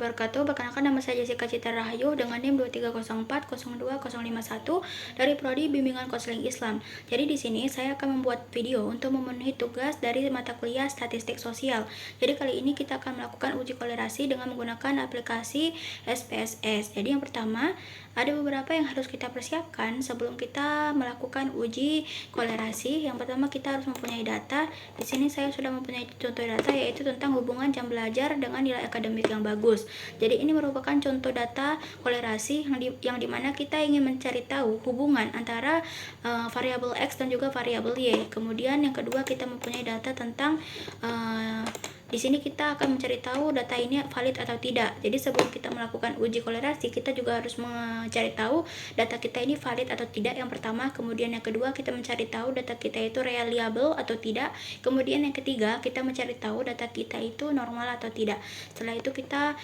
wabarakatuh. Perkenalkan, nama saya Jessica Citra Rahayu dengan NIM 230402051 dari Prodi Bimbingan Konseling Islam. Jadi di sini saya akan membuat video untuk memenuhi tugas dari mata kuliah Statistik Sosial. Jadi kali ini kita akan melakukan uji kolerasi dengan menggunakan aplikasi SPSS. Jadi yang pertama, ada beberapa yang harus kita persiapkan sebelum kita melakukan uji kolerasi. Yang pertama, kita harus mempunyai data. Di sini saya sudah mempunyai contoh data, yaitu tentang hubungan jam belajar dengan nilai akademik yang bagus. Jadi ini merupakan contoh data kolerasi yang dimana kita ingin mencari tahu hubungan antara variabel X dan juga variabel Y. Kemudian yang kedua, kita mempunyai data tentang di sini kita akan mencari tahu data ini valid atau tidak. Jadi sebelum kita melakukan uji kolerasi, kita juga harus mencari tahu data kita ini valid atau tidak, yang pertama. Kemudian yang kedua, kita mencari tahu data kita itu reliable atau tidak. Kemudian yang ketiga, kita mencari tahu data kita itu normal atau tidak. Setelah itu kita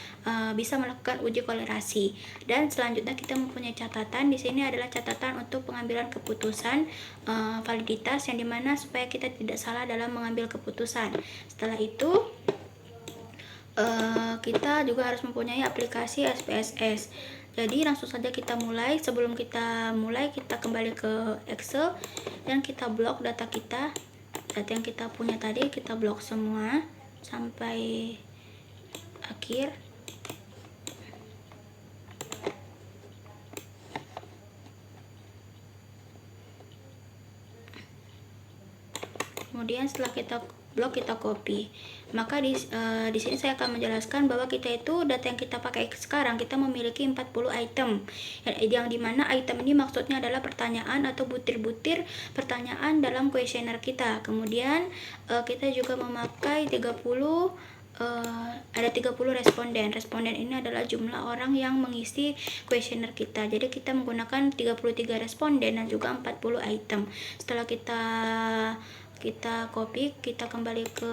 bisa melakukan uji kolerasi. Dan selanjutnya kita mempunyai catatan. Di sini adalah catatan untuk pengambilan keputusan validitas, yang dimana supaya kita tidak salah dalam mengambil keputusan. Setelah itu kita juga harus mempunyai aplikasi SPSS. Jadi langsung saja kita mulai. Sebelum kita mulai, kita kembali ke Excel dan kita blok data kita. Data yang kita punya tadi kita blok semua sampai akhir. Kemudian setelah kita blok, kita copy. Maka di sini saya akan menjelaskan bahwa kita itu data yang kita pakai sekarang, kita memiliki 40 item. Yang dimana item ini maksudnya adalah pertanyaan atau butir-butir pertanyaan dalam kuesioner kita. Kemudian kita juga memakai 30 ada 30 responden. Responden ini adalah jumlah orang yang mengisi kuesioner kita. Jadi kita menggunakan 33 responden dan juga 40 item. Setelah kita copy, kita kembali ke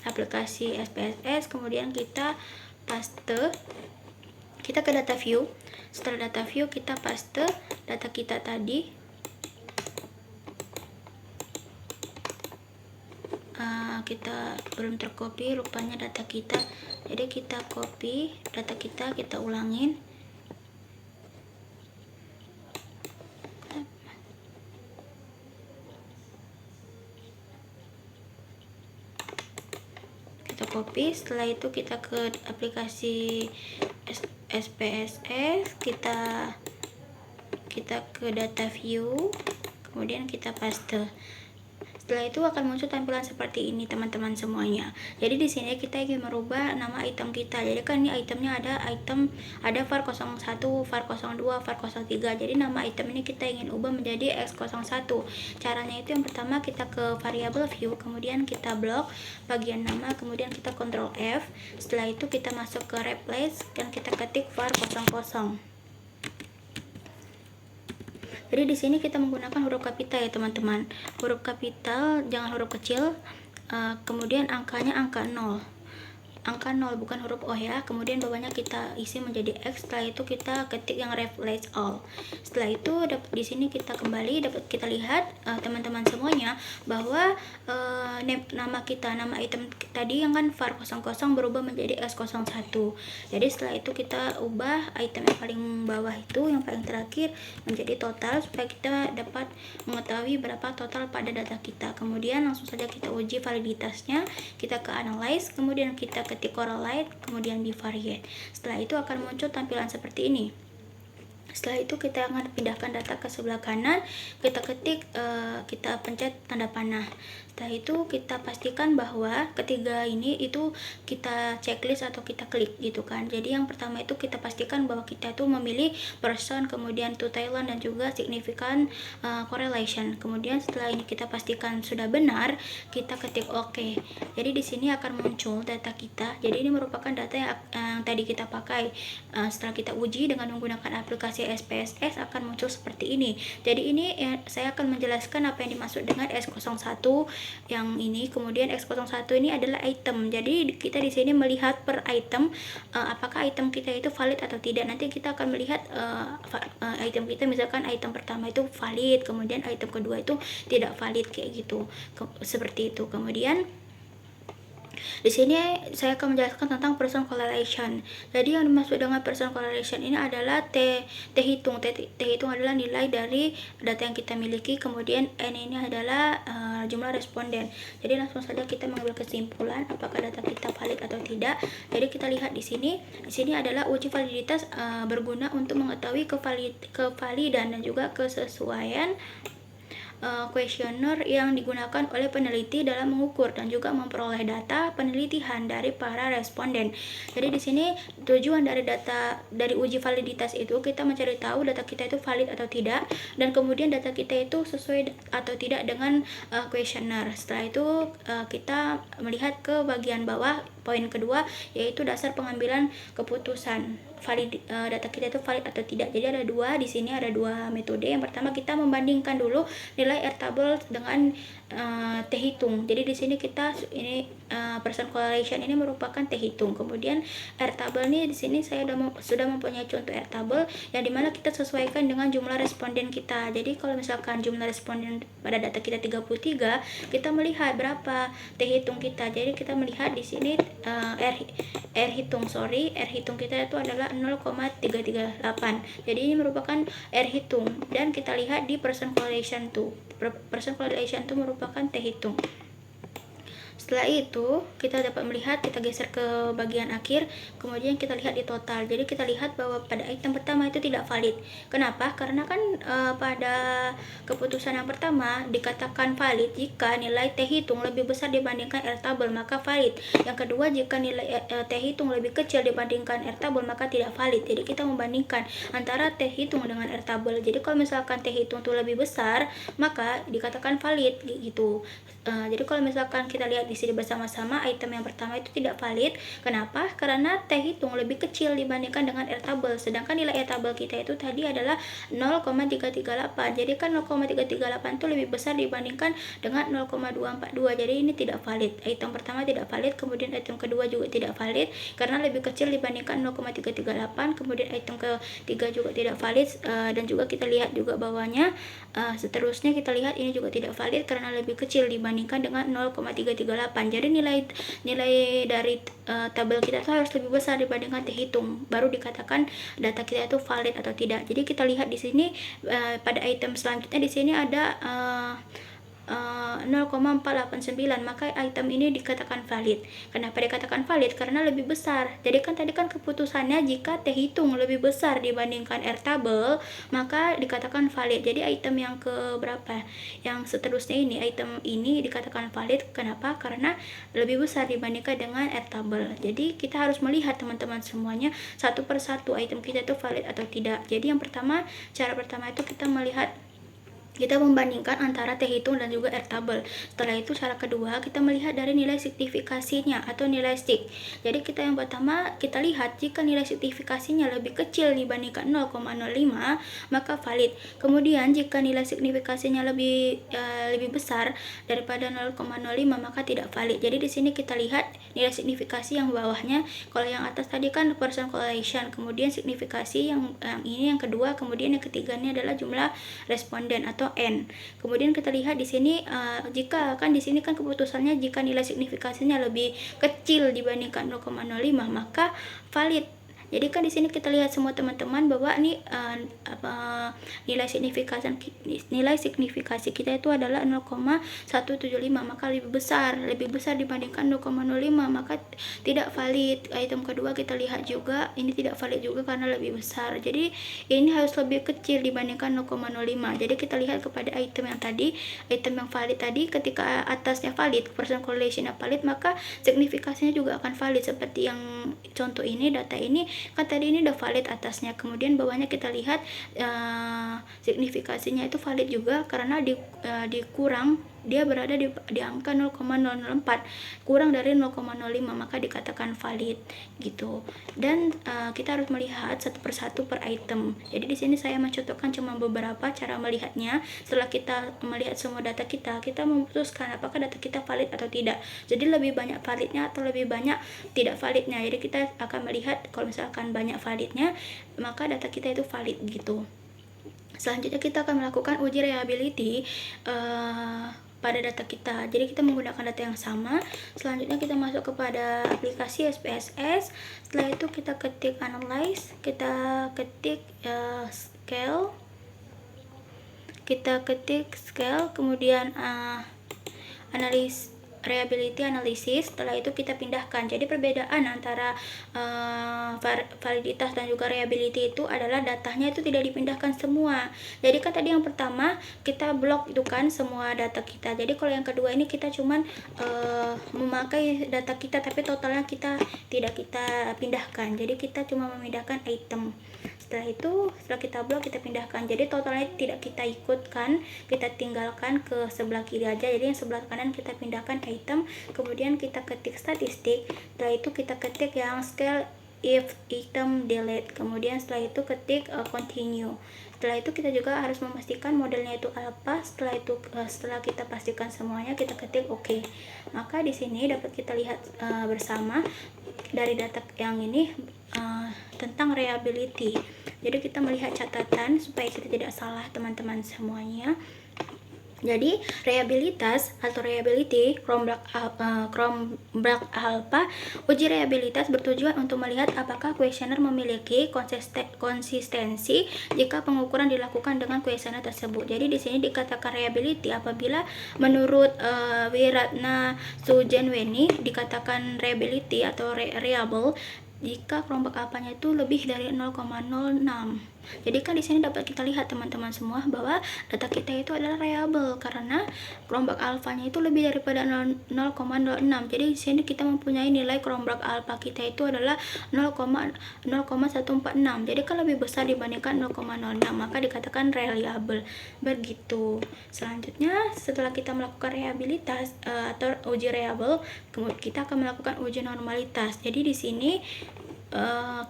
aplikasi SPSS, kemudian kita paste, kita ke data view. Setelah data view, kita paste data kita tadi. Kita belum tercopy rupanya data kita, jadi kita copy data kita ulangin. Kita copy. Setelah itu kita ke aplikasi SPSS, kita ke data view, kemudian kita paste. Setelah itu akan muncul tampilan seperti ini, teman-teman semuanya. Jadi di sini kita ingin merubah nama item kita. Jadi kan ini itemnya ada var 01, var 02, var 03. Jadi nama item ini kita ingin ubah menjadi X01. Caranya itu yang pertama, kita ke variable view, kemudian kita blok bagian nama, kemudian kita Ctrl F. Setelah itu kita masuk ke replace dan kita ketik var 00. Jadi di sini kita menggunakan huruf kapital ya teman-teman. Huruf kapital, jangan huruf kecil. Kemudian angkanya angka 0. Angka 0, bukan huruf O ya. Kemudian bawahnya kita isi menjadi X. Setelah itu kita ketik yang replace all. Setelah itu di sini kita kembali dapat kita lihat teman-teman semuanya bahwa nama item tadi yang kan var 00 berubah menjadi X01. Jadi setelah itu kita ubah item yang paling bawah itu, yang paling terakhir, menjadi total supaya kita dapat mengetahui berapa total pada data kita. Kemudian langsung saja kita uji validitasnya. Kita ke analyze, kemudian kita ketik correlate, kemudian bivariate. Setelah itu akan muncul tampilan seperti ini. Setelah itu kita akan pindahkan data ke sebelah kanan, kita ketik, kita pencet tanda panah. Setelah itu kita pastikan bahwa ketiga ini itu kita checklist atau kita klik gitu kan. Jadi yang pertama itu kita pastikan bahwa kita itu memilih person, kemudian to Thailand, dan juga significant correlation. Kemudian setelah ini kita pastikan sudah benar, kita ketik OK. Jadi di sini akan muncul data kita. Jadi ini merupakan data yang tadi kita pakai. Setelah kita uji dengan menggunakan aplikasi SPSS, akan muncul seperti ini. Jadi ini saya akan menjelaskan apa yang dimaksud dengan S01 yang ini. Kemudian X01 ini adalah item. Jadi kita di sini melihat per item apakah item kita itu valid atau tidak. Nanti kita akan melihat item kita, misalkan item pertama itu valid, kemudian item kedua itu tidak valid, kayak gitu. Seperti itu. Kemudian Di sini saya akan menjelaskan tentang person correlation. Jadi yang dimaksud dengan person correlation ini adalah T hitung. T hitung adalah nilai dari data yang kita miliki, kemudian N ini adalah jumlah responden. Jadi langsung saja kita mengambil kesimpulan apakah data kita valid atau tidak. Jadi kita lihat di sini. Di sini adalah uji validitas berguna untuk mengetahui kevalidan dan juga kesesuaian kuesioner yang digunakan oleh peneliti dalam mengukur dan juga memperoleh data penelitian dari para responden. Jadi di sini tujuan dari uji validitas itu kita mencari tahu data kita itu valid atau tidak, dan kemudian data kita itu sesuai atau tidak dengan kuesioner. Setelah itu kita melihat ke bagian bawah, poin kedua, yaitu dasar pengambilan keputusan data kita itu valid atau tidak. Jadi ada dua di sini, ada dua metode. Yang pertama kita membandingkan dulu nilai R-table dengan T hitung. Jadi di sini kita person correlation ini merupakan T hitung. Kemudian R-table ini di sini saya sudah mempunyai contoh R-table yang dimana kita sesuaikan dengan jumlah responden kita. Jadi kalau misalkan jumlah responden pada data kita 33, kita melihat berapa T hitung kita. Jadi kita melihat di sini R hitung kita itu adalah 0,338. Jadi ini merupakan R hitung, dan kita lihat di person correlation itu merupakan T hitung. Setelah itu kita dapat melihat, kita geser ke bagian akhir, kemudian kita lihat di total. Jadi kita lihat bahwa pada item pertama itu tidak valid. Kenapa? Karena kan pada keputusan yang pertama dikatakan valid jika nilai T hitung lebih besar dibandingkan R-table, maka valid. Yang kedua, jika nilai T hitung lebih kecil dibandingkan R-table, maka tidak valid. Jadi kita membandingkan antara T hitung dengan R-table. Jadi kalau misalkan T hitung itu lebih besar, maka dikatakan valid gitu. Jadi kalau misalkan kita lihat di sini bersama-sama, item yang pertama itu tidak valid. Kenapa? Karena T hitung lebih kecil dibandingkan dengan R-table, sedangkan nilai R-table kita itu tadi adalah 0,338. Jadi kan 0,338 itu lebih besar dibandingkan dengan 0,242. Jadi ini tidak valid. Item pertama tidak valid, kemudian item kedua juga tidak valid karena lebih kecil dibandingkan 0,338. Kemudian item ketiga juga tidak valid, dan juga kita lihat juga bawahnya. Seterusnya kita lihat ini juga tidak valid karena lebih kecil dibandingkan dengan 0,338. Jadi nilai dari tabel kita itu harus lebih besar dibandingkan T hitung, baru dikatakan data kita itu valid atau tidak. Jadi kita lihat di sini pada item selanjutnya di sini ada 0,489, maka item ini dikatakan valid. Kenapa dikatakan valid? Karena lebih besar. Jadi kan tadi kan keputusannya jika T hitung lebih besar dibandingkan R-table, maka dikatakan valid. Jadi item yang ke berapa? Yang seterusnya ini, item ini dikatakan valid. Kenapa? Karena lebih besar dibandingkan dengan R-table. Jadi kita harus melihat teman-teman semuanya satu persatu item kita itu valid atau tidak. Jadi yang pertama, cara pertama itu kita membandingkan antara T hitung dan juga R-table. Setelah itu cara kedua, kita melihat dari nilai signifikasinya atau nilai STIK. Jadi yang pertama kita lihat jika nilai signifikasinya lebih kecil dibandingkan 0,05, maka valid. Kemudian jika nilai signifikasinya lebih besar daripada 0,05, maka tidak valid. Jadi di sini kita lihat nilai signifikasi yang bawahnya. Kalau yang atas tadi kan person correlation, kemudian signifikasi yang ini yang kedua, kemudian yang ketiga ini adalah jumlah responden atau N. Kemudian kita lihat di sini jika kan di sini kan keputusannya jika nilai signifikasinya lebih kecil dibandingkan 0,05, maka valid. Jadi kan di sini kita lihat semua teman-teman bahwa ini nilai signifikasi kita itu adalah 0,175, maka lebih besar dibandingkan 0,05, maka tidak valid. Item kedua kita lihat juga ini tidak valid juga karena lebih besar. Jadi ini harus lebih kecil dibandingkan 0,05. Jadi kita lihat kepada item yang tadi, item yang valid tadi, ketika atasnya valid, person correlation valid, maka signifikasinya juga akan valid. Seperti yang contoh ini, data ini kan tadi ini udah valid atasnya, kemudian bawahnya kita lihat signifikasinya itu valid juga karena dikurang, dia berada di angka 0,004, kurang dari 0,05, maka dikatakan valid gitu. Dan kita harus melihat satu persatu per item. Jadi di sini saya mencontohkan cuma beberapa cara melihatnya. Setelah kita melihat semua data kita memutuskan apakah data kita valid atau tidak. Jadi lebih banyak validnya atau lebih banyak tidak validnya. Jadi kita akan melihat kalau misalkan banyak validnya, maka data kita itu valid gitu. Selanjutnya kita akan melakukan uji reliability pada data kita. Jadi kita menggunakan data yang sama. Selanjutnya kita masuk kepada aplikasi SPSS. Setelah itu kita ketik analyze, kita ketik scale, kemudian reliability analysis. Setelah itu kita pindahkan. Jadi perbedaan antara validitas dan juga reliability itu adalah datanya itu tidak dipindahkan semua. Jadi kan tadi yang pertama kita blok itu kan semua data kita. Jadi kalau yang kedua ini kita cuman memakai data kita tapi totalnya kita tidak kita pindahkan. Jadi kita cuma memindahkan item. Setelah kita blok, kita pindahkan. Jadi totalnya tidak kita ikutkan, kita tinggalkan ke sebelah kiri aja. Jadi yang sebelah kanan kita pindahkan item, kemudian kita ketik statistik. Setelah itu kita ketik yang scale if item delete. Kemudian setelah itu ketik continue. Setelah itu kita juga harus memastikan modelnya itu apa. Setelah kita pastikan semuanya, kita ketik OK. Maka di sini dapat kita lihat bersama dari data yang ini tentang reliability. Jadi kita melihat catatan supaya kita tidak salah teman-teman semuanya. Jadi reliabilitas atau reliability Chromeblock Alpha, uji reliabilitas bertujuan untuk melihat apakah kuesioner memiliki konsistensi jika pengukuran dilakukan dengan kuesioner tersebut. Jadi di sini dikatakan reliability apabila menurut Wiratna Sujenweni dikatakan reliability atau reliable jika Chromeblock Alpha-nya itu lebih dari 0,06. Jadi kan di sini dapat kita lihat teman-teman semua bahwa data kita itu adalah reliable karena Chromeblock Alpha-nya itu lebih daripada 0,06. Jadi di sini kita mempunyai nilai Chromeblock Alpha kita itu adalah 0,146. Jadi kan lebih besar dibandingkan 0,06, maka dikatakan reliable. Begitu. Selanjutnya setelah kita melakukan reliabilitas atau uji reliable, kemudian kita akan melakukan uji normalitas. Jadi di sini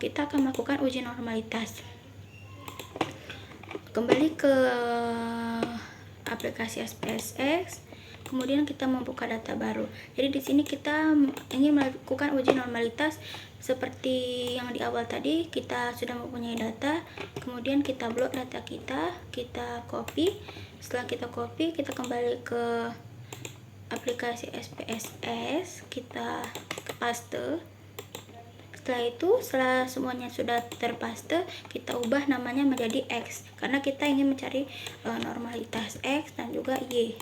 kita akan melakukan uji normalitas. Kembali ke aplikasi SPSS, kemudian kita membuka data baru. Jadi di sini kita ingin melakukan uji normalitas seperti yang di awal tadi. Kita sudah mempunyai data, kemudian kita blok data kita copy. Setelah kita copy, kita kembali ke aplikasi SPSS, kita paste. Setelah semuanya sudah terpaste, kita ubah namanya menjadi X karena kita ingin mencari normalitas X dan juga Y.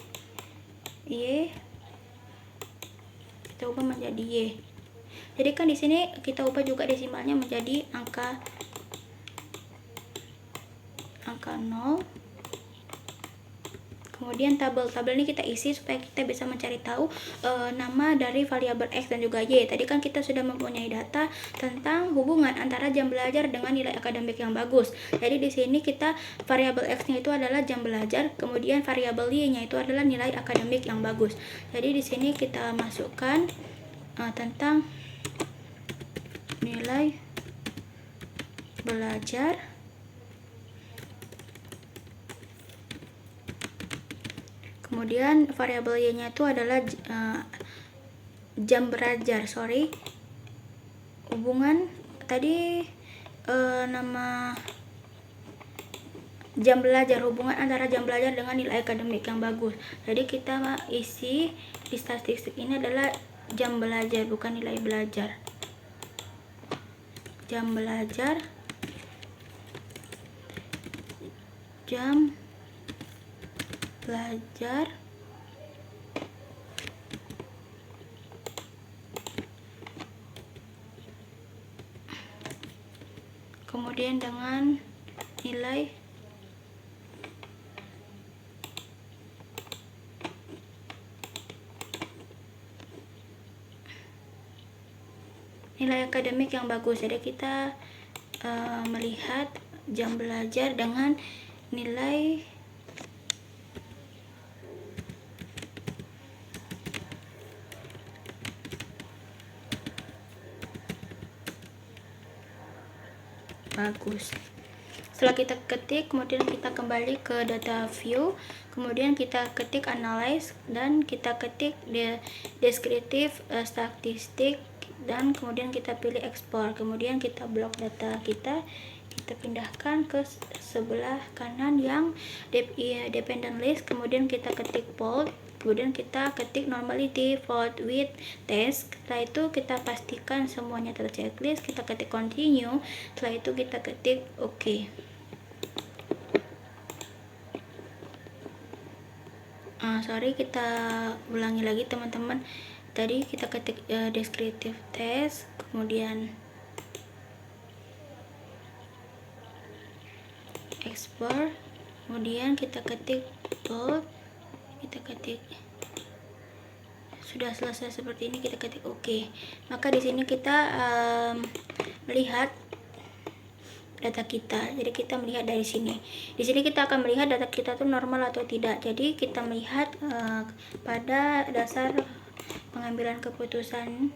Kita ubah menjadi Y. Jadi kan di sini kita ubah juga desimalnya menjadi angka 0. Kemudian tabel ini kita isi supaya kita bisa mencari tahu nama dari variabel X dan juga Y. Tadi kan kita sudah mempunyai data tentang hubungan antara jam belajar dengan nilai akademik yang bagus. Jadi di sini kita variabel X-nya itu adalah jam belajar, kemudian variabel Y-nya itu adalah nilai akademik yang bagus. Jadi di sini kita masukkan tentang nilai belajar kemudian variabel Y-nya itu adalah jam belajar, hubungan tadi nama jam belajar, hubungan antara jam belajar dengan nilai akademik yang bagus. Jadi kita isi di statistik ini adalah jam belajar, bukan nilai belajar. Jam belajar, jam belajar, kemudian dengan nilai akademik yang bagus. Jadi kita melihat jam belajar dengan nilai bagus. Setelah kita ketik, kemudian kita kembali ke data view, kemudian kita ketik analyze dan kita ketik descriptive statistik dan kemudian kita pilih export. Kemudian kita blok data kita pindahkan ke sebelah kanan yang dependent list, kemudian kita ketik bold, kemudian kita ketik normality vote with test. Setelah itu kita pastikan semuanya terchecklist, kita ketik continue. Setelah itu kita ketik OK. Sorry, kita ulangi lagi teman-teman. Tadi kita ketik descriptive test, kemudian export, kemudian kita ketik vote, kita ketik sudah selesai seperti ini, kita ketik OK. Maka di sini kita melihat data kita. Jadi kita melihat dari sini. Di sini kita akan melihat data kita tuh normal atau tidak. Jadi kita melihat pada dasar pengambilan keputusan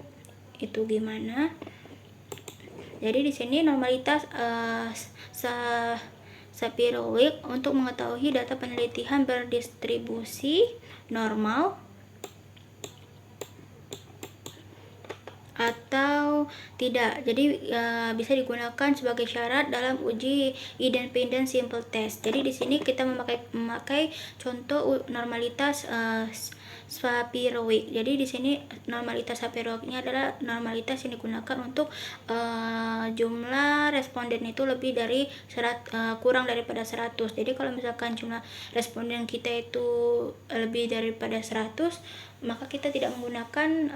itu gimana. Jadi di sini normalitas Sapir-Wheel untuk mengetahui data penelitian berdistribusi normal atau tidak. Jadi bisa digunakan sebagai syarat dalam uji independent simple test. Jadi di sini kita memakai contoh normalitas Sapir-Wheel. Jadi di sini normalitas Sapir-Wheel-nya adalah normalitas yang digunakan untuk jumlah responden itu lebih dari kurang daripada 100. Jadi kalau misalkan jumlah responden kita itu lebih daripada 100, maka kita tidak menggunakan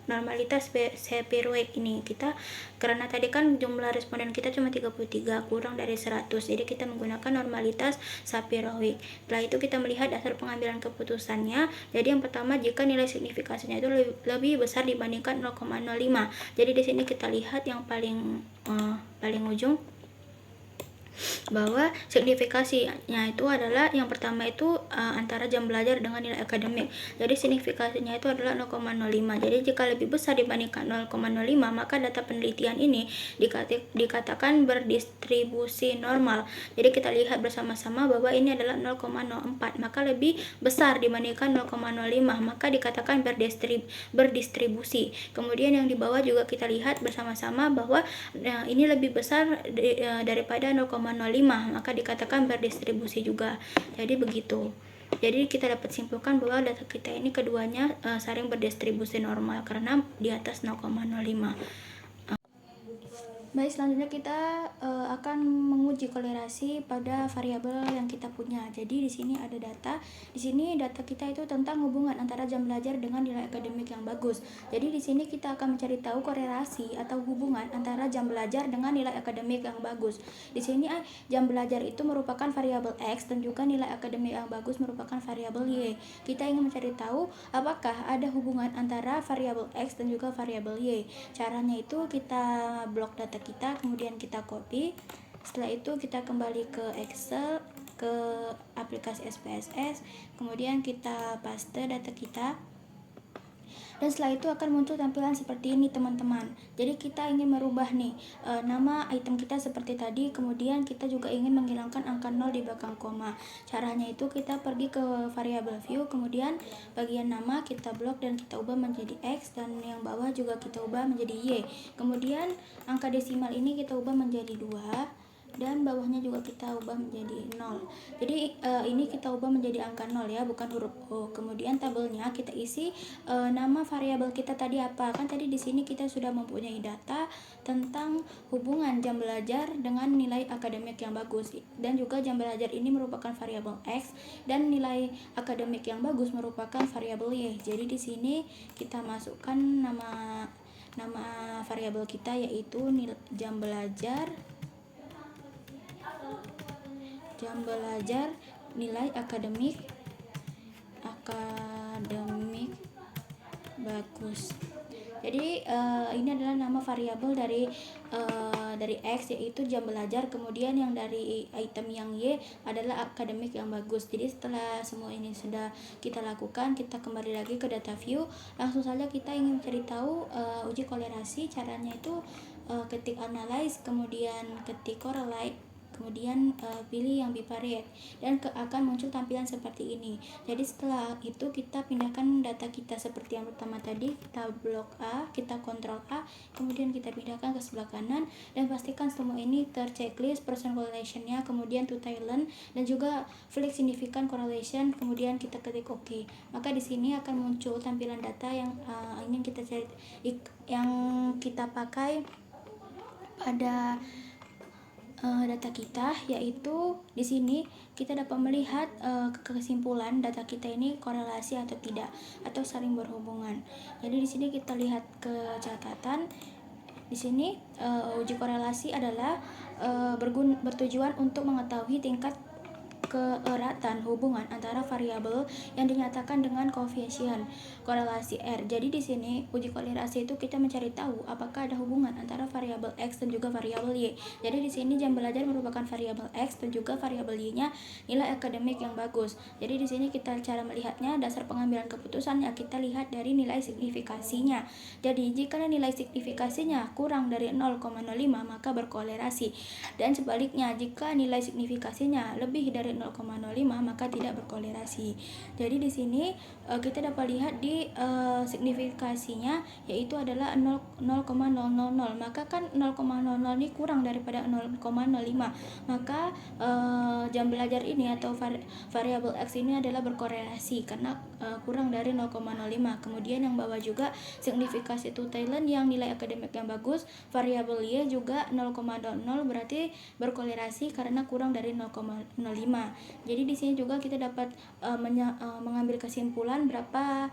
normalitas Sapir-Wheel ini. Karena tadi kan jumlah responden kita cuma 33, kurang dari 100. Jadi kita menggunakan normalitas Sapir-Wheel. Setelah itu kita melihat dasar pengambilan keputusannya. Jadi yang pertama, jika nilai signifikasinya itu lebih besar dibandingkan 0,05. Jadi di sini kita lihat yang paling ujung bahwa signifikasinya itu adalah yang pertama itu antara jam belajar dengan nilai akademik. Jadi signifikasinya itu adalah 0,05. Jadi jika lebih besar dibandingkan 0,05, maka data penelitian ini dikatakan berdistribusi normal. Jadi kita lihat bersama-sama bahwa ini adalah 0,04, maka lebih besar dibandingkan 0,05, maka dikatakan berdistribusi. Kemudian yang di bawah juga kita lihat bersama-sama bahwa ini lebih besar daripada 0,05, maka dikatakan berdistribusi juga. Jadi begitu. Jadi kita dapat simpulkan bahwa data kita ini keduanya saling berdistribusi normal karena di atas 0,05. Baik, selanjutnya kita akan menguji kolerasi pada variabel yang kita punya. Jadi di sini ada data. Di sini data kita itu tentang hubungan antara jam belajar dengan nilai akademik yang bagus. Jadi di sini kita akan mencari tahu korelasi atau hubungan antara jam belajar dengan nilai akademik yang bagus. Di sini jam belajar itu merupakan variabel X dan juga nilai akademik yang bagus merupakan variabel Y. Kita ingin mencari tahu apakah ada hubungan antara variabel X dan juga variabel Y. Caranya itu kita blok data kita, kemudian kita copy. Setelah itu kita kembali ke Excel, ke aplikasi SPSS, kemudian kita paste data kita. Dan setelah itu akan muncul tampilan seperti ini teman-teman. Jadi kita ingin merubah nih nama item kita seperti tadi, kemudian kita juga ingin menghilangkan angka 0 di belakang koma. Caranya itu kita pergi ke variable view, kemudian bagian nama kita blok dan kita ubah menjadi X, dan yang bawah juga kita ubah menjadi Y. Kemudian angka desimal ini kita ubah menjadi 2 dan bawahnya juga kita ubah menjadi 0. Jadi ini kita ubah menjadi angka 0 ya, bukan huruf O. Kemudian tabelnya kita isi nama variabel kita tadi apa. Kan tadi di sini kita sudah mempunyai data tentang hubungan jam belajar dengan nilai akademik yang bagus, dan juga jam belajar ini merupakan variabel X dan nilai akademik yang bagus merupakan variabel Y. Jadi di sini kita masukkan nama variabel kita, yaitu jam belajar nilai akademik bagus. Jadi ini adalah nama variabel dari X, yaitu jam belajar. Kemudian yang dari item yang Y adalah akademik yang bagus. Jadi setelah semua ini sudah kita lakukan, kita kembali lagi ke data view. Langsung saja kita ingin mencari tahu uji kolerasi. Caranya itu ketik analyze, kemudian ketik correlate. kemudian pilih yang bivariate dan akan muncul tampilan seperti ini. Jadi setelah itu kita pindahkan data kita seperti yang pertama tadi, kita blok A, kita kontrol A, kemudian kita pindahkan ke sebelah kanan dan pastikan semua ini terchecklist person correlation-nya, kemudian to Thailand dan juga flex significant correlation, kemudian kita ketik OK. Maka di sini akan muncul tampilan data yang ingin kita cari, yang kita pakai pada data kita, yaitu di sini kita dapat melihat kesimpulan data kita ini korelasi atau tidak, atau saling berhubungan. Jadi di sini kita lihat ke catatan. Di sini uji korelasi adalah bertujuan untuk mengetahui tingkat keeratan hubungan antara variabel yang dinyatakan dengan koefisien korelasi R. Jadi di sini uji korelasi itu kita mencari tahu apakah ada hubungan antara variabel X dan juga variabel Y. Jadi di sini jam belajar merupakan variabel X dan juga variabel Y-nya nilai akademik yang bagus. Jadi di sini kita cara melihatnya, dasar pengambilan keputusan ya kita lihat dari nilai signifikasinya. Jadi jika nilai signifikasinya kurang dari 0,05 maka berkolerasi, dan sebaliknya jika nilai signifikasinya lebih dari 0,05 maka tidak berkolerasi. Jadi di sini kita dapat lihat di signifikasinya yaitu adalah 0,000, maka kan 0,00 ini kurang daripada 0,05, maka jam belajar ini atau variabel X ini adalah berkorelasi karena kurang dari 0,05. Kemudian yang bawah juga signifikasi to Thailand yang nilai akademik yang bagus, variabel Y juga 0,00 berarti berkolerasi karena kurang dari 0,05. Jadi di sini juga kita dapat mengambil kesimpulan berapa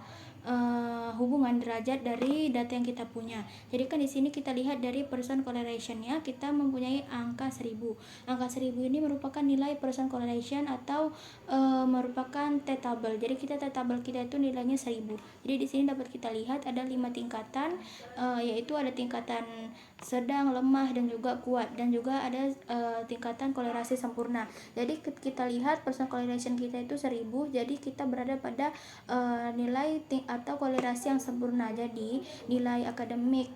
hubungan derajat dari data yang kita punya. Jadi kan di sini kita lihat dari person correlation-nya kita mempunyai angka 1000. Angka 1000 ini merupakan nilai person correlation atau merupakan T-table. Jadi T-table kita itu nilainya 1000. Jadi di sini dapat kita lihat ada 5 tingkatan, yaitu ada tingkatan sedang, lemah dan juga kuat, dan juga ada tingkatan kolerasi sempurna. Jadi kita lihat person correlation kita itu 1000, jadi kita berada pada nilai atau kolerasi yang sempurna. Jadi nilai akademik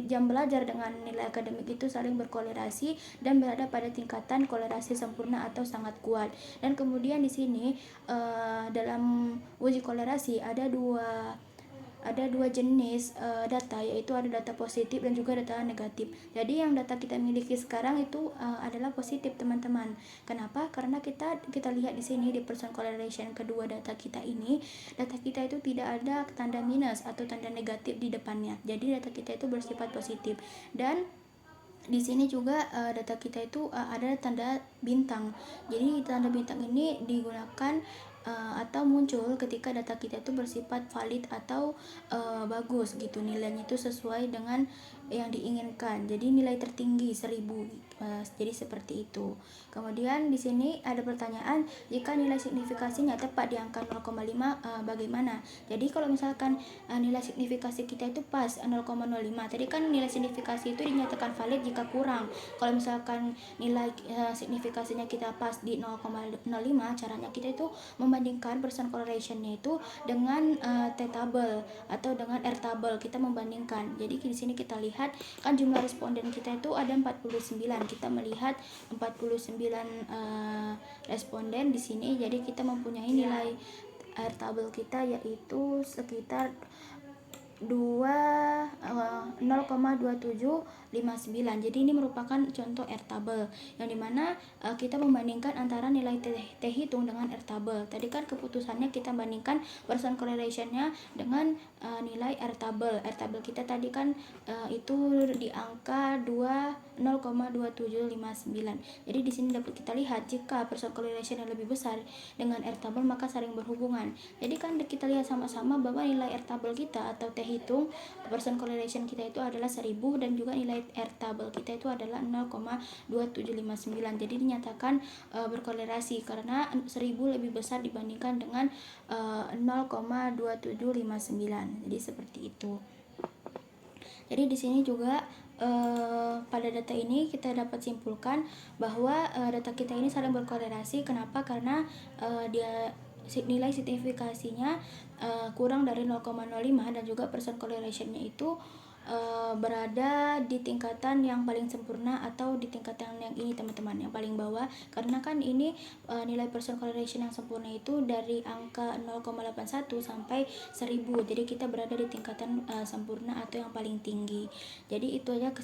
jam belajar dengan nilai akademik itu saling berkolerasi dan berada pada tingkatan kolerasi sempurna atau sangat kuat. Dan kemudian di sini dalam uji kolerasi ada dua jenis data, yaitu ada data positif dan juga data negatif. Jadi yang data kita miliki sekarang itu adalah positif, teman-teman. Kenapa? Karena kita lihat di sini di person correlation kedua data kita ini, data kita itu tidak ada tanda minus atau tanda negatif di depannya. Jadi data kita itu bersifat positif. Dan di sini juga data kita itu ada tanda bintang. Jadi tanda bintang ini digunakan atau muncul ketika data kita itu bersifat valid atau bagus gitu, nilainya itu sesuai dengan yang diinginkan. Jadi nilai tertinggi 1000. Jadi seperti itu. Kemudian di sini ada pertanyaan, jika nilai signifikasinya tepat di angka 0,5 bagaimana? Jadi kalau misalkan nilai signifikasi kita itu pas 0,05, tadi kan nilai signifikasi itu dinyatakan valid jika kurang. Kalau misalkan nilai signifikasinya kita pas di 0,05, caranya kita itu membandingkan person correlation-nya itu dengan T-table atau dengan R-table, kita membandingkan. Jadi di sini kita lihat kan jumlah responden kita itu ada 49. Kita melihat 49 responden di sini. Jadi kita mempunyai nilai R-table kita yaitu sekitar 0,2759. Jadi ini merupakan contoh R-table yang dimana kita membandingkan antara nilai T hitung dengan R-table. Tadi kan keputusannya kita bandingkan person correlation-nya dengan nilai R-table. R-table kita tadi kan itu di angka 0,2759. Jadi di sini dapat kita lihat jika person correlation yang lebih besar dengan R-table maka saling berhubungan. Jadi kan kita lihat sama-sama bahwa nilai R-table kita atau T hitung person correlation kita itu adalah 1000 dan juga nilai R-table kita itu adalah 0,2759. Jadi dinyatakan berkolerasi karena 1000 lebih besar dibandingkan dengan 0,2759. Jadi seperti itu. Jadi di sini juga pada data ini kita dapat simpulkan bahwa data kita ini saling berkolerasi. Kenapa? Karena dia nilai signifikasinya kurang dari 0,05 dan juga person correlation-nya itu berada di tingkatan yang paling sempurna atau di tingkatan yang ini teman-teman, yang paling bawah, karena kan ini nilai Pearson correlation yang sempurna itu dari angka 0,81 sampai 1000. Jadi kita berada di tingkatan sempurna atau yang paling tinggi. Jadi itu aja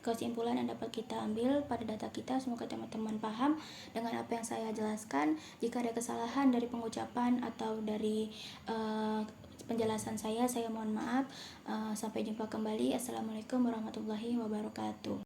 kesimpulan yang dapat kita ambil pada data kita. Semoga teman-teman paham dengan apa yang saya jelaskan. Jika ada kesalahan dari pengucapan atau dari penjelasan saya mohon maaf. Sampai jumpa kembali. Assalamualaikum warahmatullahi wabarakatuh.